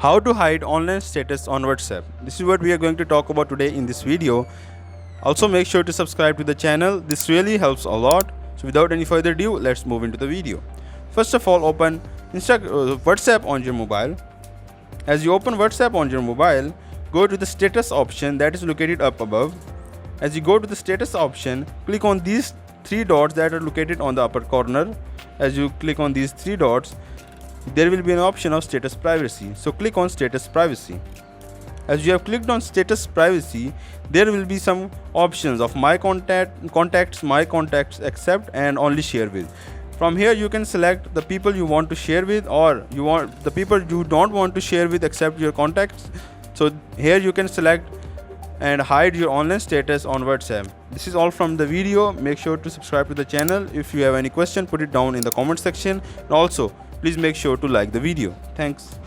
How to hide online status on WhatsApp. This is what we are going to talk about today in this video. Also make sure to subscribe to the channel. This really helps a lot. So without any further ado, let's move into the video. First of all, open WhatsApp on your mobile. As you open WhatsApp on your mobile, go to the status option that is located up above. As you go to the status option, click on these three dots that are located on the upper corner. As you click on these three dots, there will be an option of status privacy. So click on status privacy. As you have clicked on status privacy, there will be some options of my contacts, my contacts, accept, and only share with. From here you can select the people you want to share with, or the people you don't want to share with except your contacts. So here you can select and hide your online status on WhatsApp. This is all from the video. Make sure to subscribe to the channel. If you have any question, put it down in the comment section, and also please make sure to like the video. Thanks.